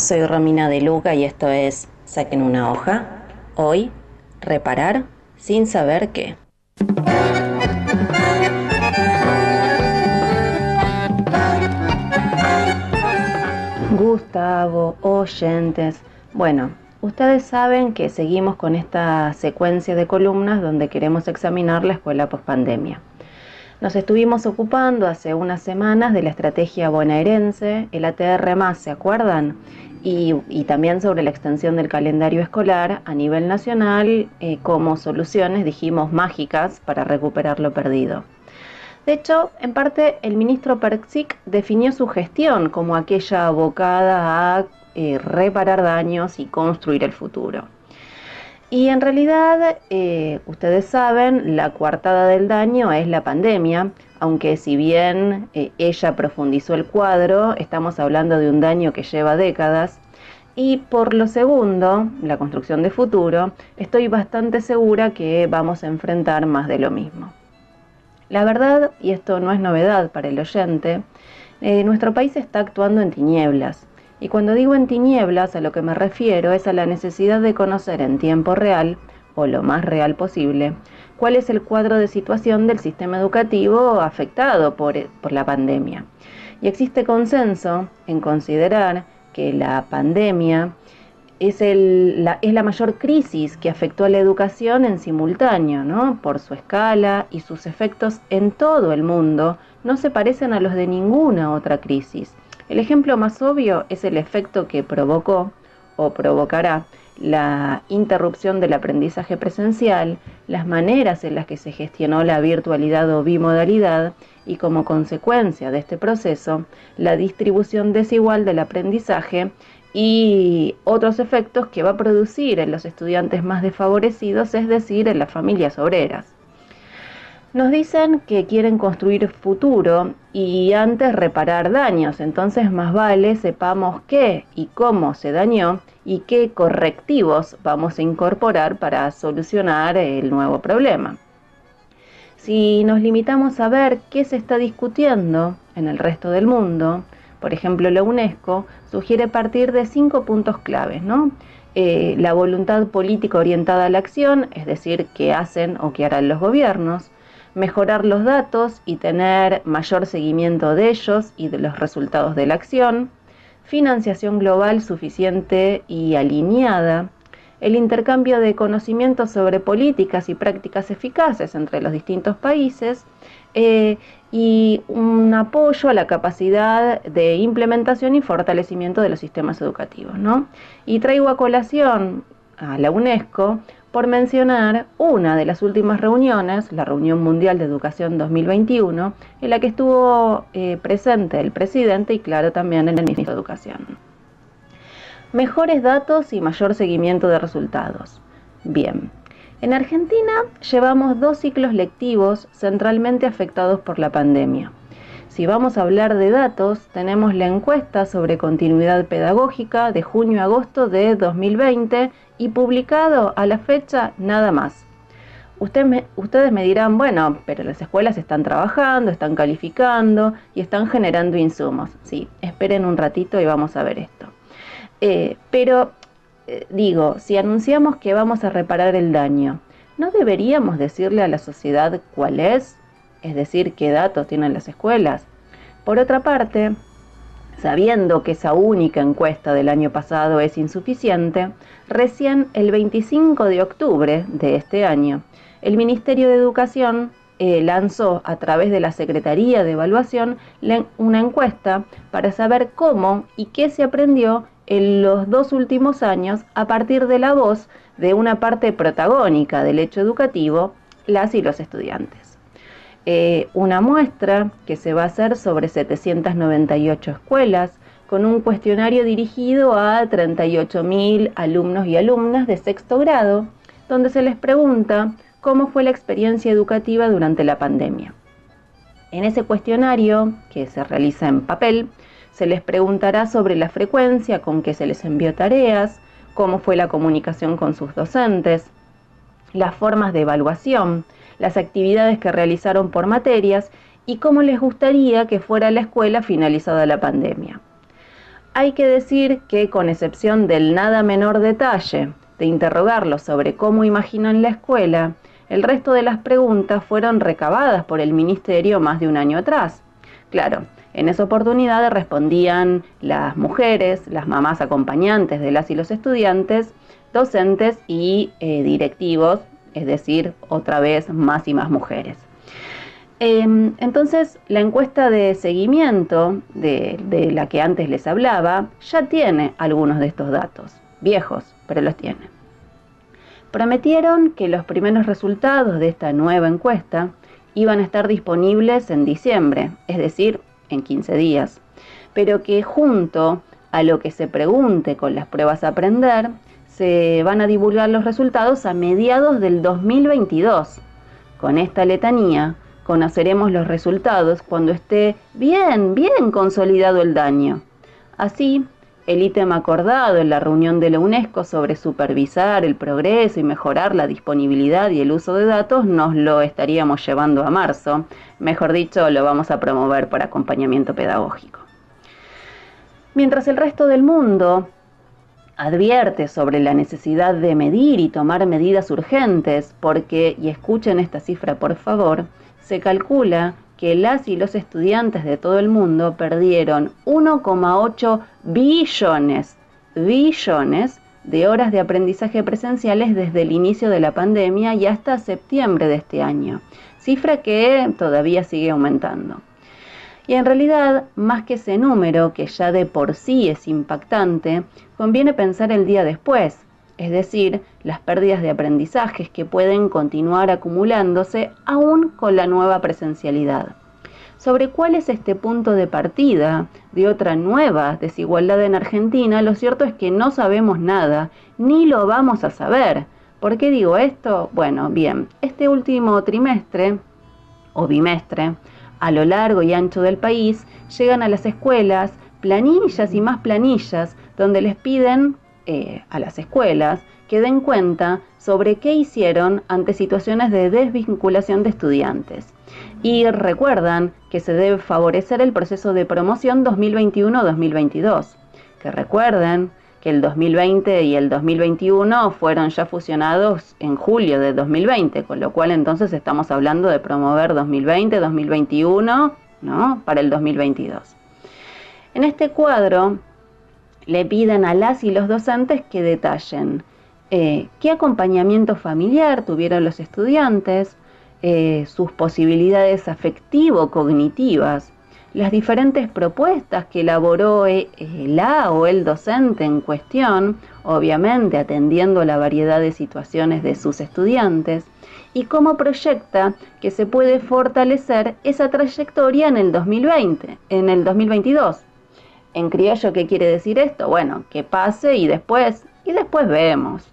soy Romina de Luca y esto es Saquen una hoja. Hoy, reparar sin saber qué. Gustavo, oyentes. Bueno, ustedes saben que seguimos con esta secuencia de columnas donde queremos examinar la escuela pospandemia. Nos estuvimos ocupando hace unas semanas de la estrategia bonaerense, el ATR+, ¿se acuerdan? Y también sobre la extensión del calendario escolar a nivel nacional como soluciones, dijimos, mágicas para recuperar lo perdido. De hecho, en parte, el ministro Persic definió su gestión como aquella abocada a reparar daños y construir el futuro. Y en realidad, ustedes saben, la coartada del daño es la pandemia, aunque si bien ella profundizó el cuadro, estamos hablando de un daño que lleva décadas. Y por lo segundo, la construcción de futuro, estoy bastante segura que vamos a enfrentar más de lo mismo. La verdad, y esto no es novedad para el oyente, nuestro país está actuando en tinieblas. Y cuando digo en tinieblas, a lo que me refiero es a la necesidad de conocer en tiempo real, o lo más real posible, cuál es el cuadro de situación del sistema educativo afectado por la pandemia. Y existe consenso en considerar que la pandemia es la mayor crisis que afectó a la educación en simultáneo, ¿no? Por su escala y sus efectos en todo el mundo, no se parecen a los de ninguna otra crisis. El ejemplo más obvio es el efecto que provocó o provocará la interrupción del aprendizaje presencial, las maneras en las que se gestionó la virtualidad o bimodalidad y como consecuencia de este proceso, la distribución desigual del aprendizaje y otros efectos que va a producir en los estudiantes más desfavorecidos, es decir, en las familias obreras. Nos dicen que quieren construir futuro y antes reparar daños, entonces más vale sepamos qué y cómo se dañó y qué correctivos vamos a incorporar para solucionar el nuevo problema. Si nos limitamos a ver qué se está discutiendo en el resto del mundo, por ejemplo, la UNESCO sugiere partir de 5 puntos claves, ¿no? La voluntad política orientada a la acción, es decir, qué hacen o qué harán los gobiernos, mejorar los datos y tener mayor seguimiento de ellos y de los resultados de la acción, financiación global suficiente y alineada, el intercambio de conocimientos sobre políticas y prácticas eficaces entre los distintos países y un apoyo a la capacidad de implementación y fortalecimiento de los sistemas educativos, ¿no? Y traigo a colación a la UNESCO por mencionar una de las últimas reuniones, la Reunión Mundial de Educación 2021, en la que estuvo presente el presidente y claro también el ministro de Educación. Mejores datos y mayor seguimiento de resultados. Bien, en Argentina llevamos 2 ciclos lectivos centralmente afectados por la pandemia. Si vamos a hablar de datos, tenemos la encuesta sobre continuidad pedagógica de junio-agosto de 2020 y publicado a la fecha nada más. Ustedes me dirán, bueno, pero las escuelas están trabajando, están calificando y están generando insumos. Sí, esperen un ratito y vamos a ver esto. Digo, si anunciamos que vamos a reparar el daño, ¿no deberíamos decirle a la sociedad cuál es? Es decir, qué datos tienen las escuelas. Por otra parte, sabiendo que esa única encuesta del año pasado es insuficiente, recién el 25 de octubre de este año, el Ministerio de Educación lanzó a través de la Secretaría de Evaluación una encuesta para saber cómo y qué se aprendió en los 2 últimos años a partir de la voz de una parte protagónica del hecho educativo, las y los estudiantes. Una muestra que se va a hacer sobre 798 escuelas, con un cuestionario dirigido a 38.000 alumnos y alumnas de 6º grado, donde se les pregunta cómo fue la experiencia educativa durante la pandemia. En ese cuestionario, que se realiza en papel, se les preguntará sobre la frecuencia con que se les envió tareas, cómo fue la comunicación con sus docentes, las formas de evaluación, las actividades que realizaron por materias y cómo les gustaría que fuera la escuela finalizada la pandemia. Hay que decir que, con excepción del nada menor detalle de interrogarlos sobre cómo imaginan la escuela, el resto de las preguntas fueron recabadas por el Ministerio más de un año atrás. Claro, en esa oportunidad respondían las mujeres, las mamás acompañantes de las y los estudiantes, docentes y directivos, es decir, otra vez más y más mujeres. Entonces, la encuesta de seguimiento de la que antes les hablaba ya tiene algunos de estos datos, viejos, pero los tiene. Prometieron que los primeros resultados de esta nueva encuesta iban a estar disponibles en diciembre, es decir, en 15 días, pero que junto a lo que se pregunte con las pruebas a aprender, se van a divulgar los resultados a mediados del 2022. Con esta letanía, conoceremos los resultados cuando esté bien consolidado el daño. Así, el ítem acordado en la reunión de la UNESCO sobre supervisar el progreso y mejorar la disponibilidad y el uso de datos nos lo estaríamos llevando a marzo. Mejor dicho, lo vamos a promover por acompañamiento pedagógico. Mientras el resto del mundo advierte sobre la necesidad de medir y tomar medidas urgentes porque, y escuchen esta cifra por favor, se calcula que las y los estudiantes de todo el mundo perdieron 1,8 billones de horas de aprendizaje presenciales desde el inicio de la pandemia y hasta septiembre de este año, cifra que todavía sigue aumentando. Y en realidad, más que ese número, que ya de por sí es impactante, conviene pensar el día después, es decir, las pérdidas de aprendizajes que pueden continuar acumulándose aún con la nueva presencialidad. Sobre cuál es este punto de partida de otra nueva desigualdad en Argentina, lo cierto es que no sabemos nada, ni lo vamos a saber. ¿Por qué digo esto? Bueno, bien, este último trimestre o bimestre, a lo largo y ancho del país, llegan a las escuelas planillas y más planillas donde les piden a las escuelas que den cuenta sobre qué hicieron ante situaciones de desvinculación de estudiantes. Y recuerdan que se debe favorecer el proceso de promoción 2021-2022. Que recuerden que el 2020 y el 2021 fueron ya fusionados en julio de 2020, con lo cual entonces estamos hablando de promover 2020-2021, ¿no?, para el 2022. En este cuadro le piden a las y los docentes que detallen qué acompañamiento familiar tuvieron los estudiantes, sus posibilidades afectivo-cognitivas, las diferentes propuestas que elaboró la o el docente en cuestión, obviamente atendiendo a la variedad de situaciones de sus estudiantes, y cómo proyecta que se puede fortalecer esa trayectoria en el 2022. En criollo, ¿qué quiere decir esto? Bueno, que pase y después vemos.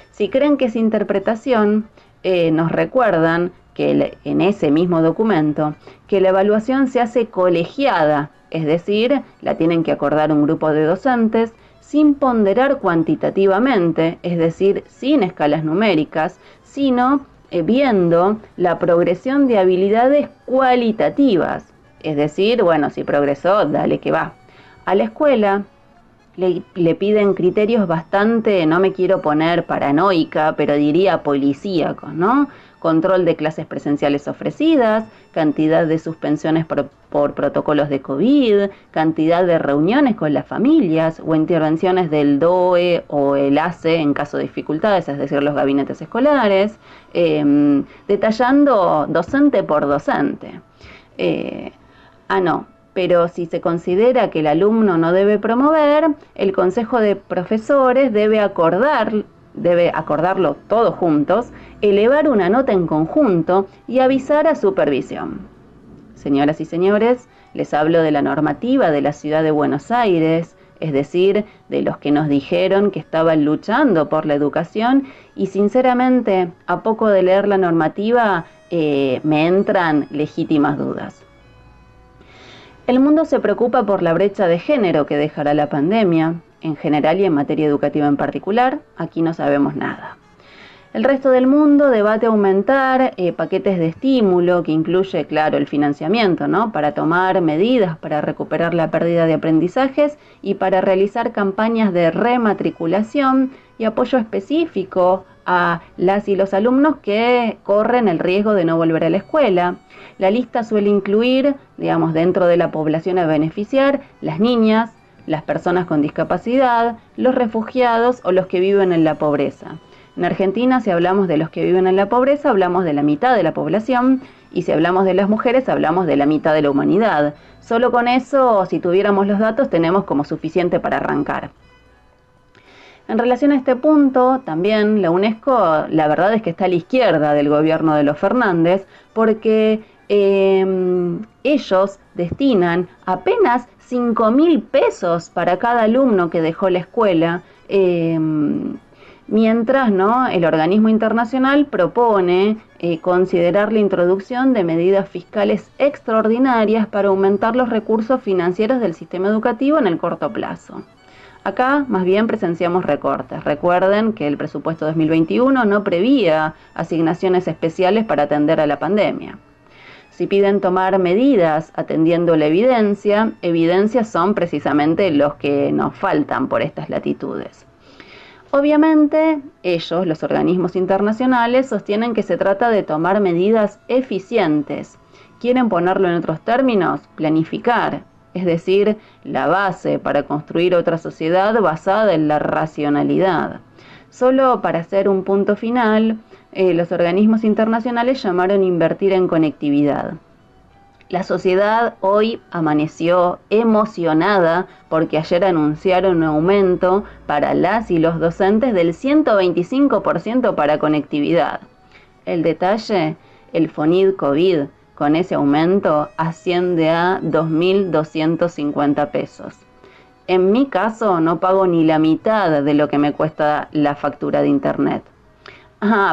Si creen que es interpretación, nos recuerdan que en ese mismo documento, que la evaluación se hace colegiada, es decir, la tienen que acordar un grupo de docentes, sin ponderar cuantitativamente, es decir, sin escalas numéricas, sino viendo la progresión de habilidades cualitativas, es decir, bueno, si progresó, dale que va. A la escuela le piden criterios bastante, no me quiero poner paranoica, pero diría policíacos, ¿no? Control de clases presenciales ofrecidas, cantidad de suspensiones por protocolos de COVID, cantidad de reuniones con las familias o intervenciones del DOE o el ACE en caso de dificultades, es decir, los gabinetes escolares, detallando docente por docente. Pero si se considera que el alumno no debe promover, el Consejo de Profesores debe acordarlo todos juntos, elevar una nota en conjunto y avisar a supervisión. Señoras y señores, les hablo de la normativa de la Ciudad de Buenos Aires, es decir, de los que nos dijeron que estaban luchando por la educación, y sinceramente, a poco de leer la normativa, me entran legítimas dudas. El mundo se preocupa por la brecha de género que dejará la pandemia, en general y en materia educativa en particular. Aquí no sabemos nada. El resto del mundo debate aumentar paquetes de estímulo, que incluye, claro, el financiamiento, ¿no?, para tomar medidas para recuperar la pérdida de aprendizajes y para realizar campañas de rematriculación y apoyo específico a las y los alumnos que corren el riesgo de no volver a la escuela. La lista suele incluir, digamos, dentro de la población a beneficiar, las niñas, las personas con discapacidad, los refugiados o los que viven en la pobreza. En Argentina, si hablamos de los que viven en la pobreza, hablamos de la mitad de la población, y si hablamos de las mujeres, hablamos de la mitad de la humanidad. Solo con eso, si tuviéramos los datos, tenemos como suficiente para arrancar. En relación a este punto, también la UNESCO, la verdad es que está a la izquierda del gobierno de los Fernández, porque ellos destinan apenas 5.000 pesos para cada alumno que dejó la escuela, mientras, ¿no?, el organismo internacional propone considerar la introducción de medidas fiscales extraordinarias para aumentar los recursos financieros del sistema educativo en el corto plazo. Acá más bien presenciamos recortes. Recuerden que el presupuesto 2021 no prevía asignaciones especiales para atender a la pandemia. Si piden tomar medidas atendiendo la evidencia, evidencias son precisamente los que nos faltan por estas latitudes. Obviamente, ellos, los organismos internacionales, sostienen que se trata de tomar medidas eficientes. ¿Quieren ponerlo en otros términos? Planificar, es decir, la base para construir otra sociedad basada en la racionalidad. Solo para hacer un punto final, los organismos internacionales llamaron a invertir en conectividad. La sociedad hoy amaneció emocionada porque ayer anunciaron un aumento para las y los docentes del 125% para conectividad. El detalle, el FONID COVID con ese aumento asciende a 2.250 pesos. En mi caso no pago ni la mitad de lo que me cuesta la factura de internet.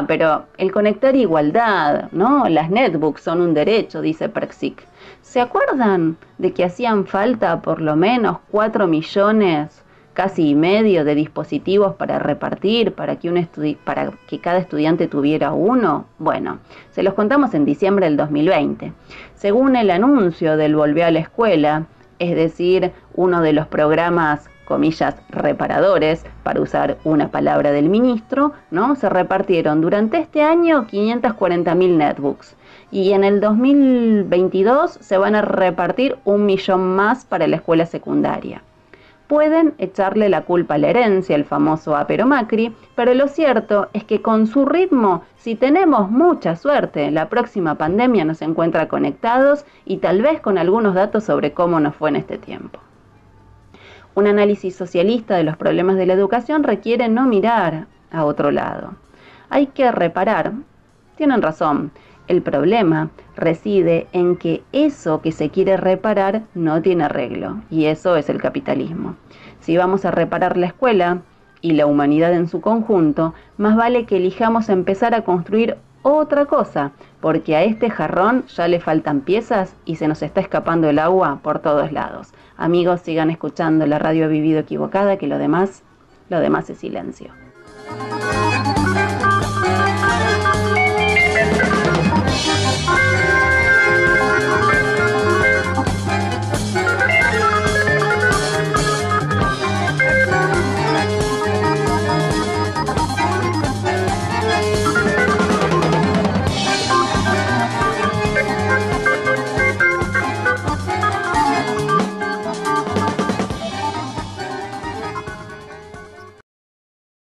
Pero el conectar igualdad, ¿no? Las netbooks son un derecho, dice Persic. ¿Se acuerdan de que hacían falta por lo menos 4 millones, casi y medio, de dispositivos para repartir, para que cada estudiante tuviera uno? Bueno, se los contamos en diciembre del 2020. Según el anuncio del Volvé a la Escuela, es decir, uno de los programas, comillas, reparadores, para usar una palabra del ministro, ¿no?, se repartieron durante este año 540.000 netbooks. Y en el 2022 se van a repartir 1 millón más para la escuela secundaria. Pueden echarle la culpa a la herencia, el famoso Apero Macri, pero lo cierto es que con su ritmo, si tenemos mucha suerte, la próxima pandemia nos encuentra conectados y tal vez con algunos datos sobre cómo nos fue en este tiempo. Un análisis socialista de los problemas de la educación requiere no mirar a otro lado. Hay que reparar. Tienen razón. El problema reside en que eso que se quiere reparar no tiene arreglo, y eso es el capitalismo. Si vamos a reparar la escuela y la humanidad en su conjunto, más vale que elijamos empezar a construir otra cosa, porque a este jarrón ya le faltan piezas y se nos está escapando el agua por todos lados. Amigos, sigan escuchando la radio Vivido Equivocada, que lo demás es silencio.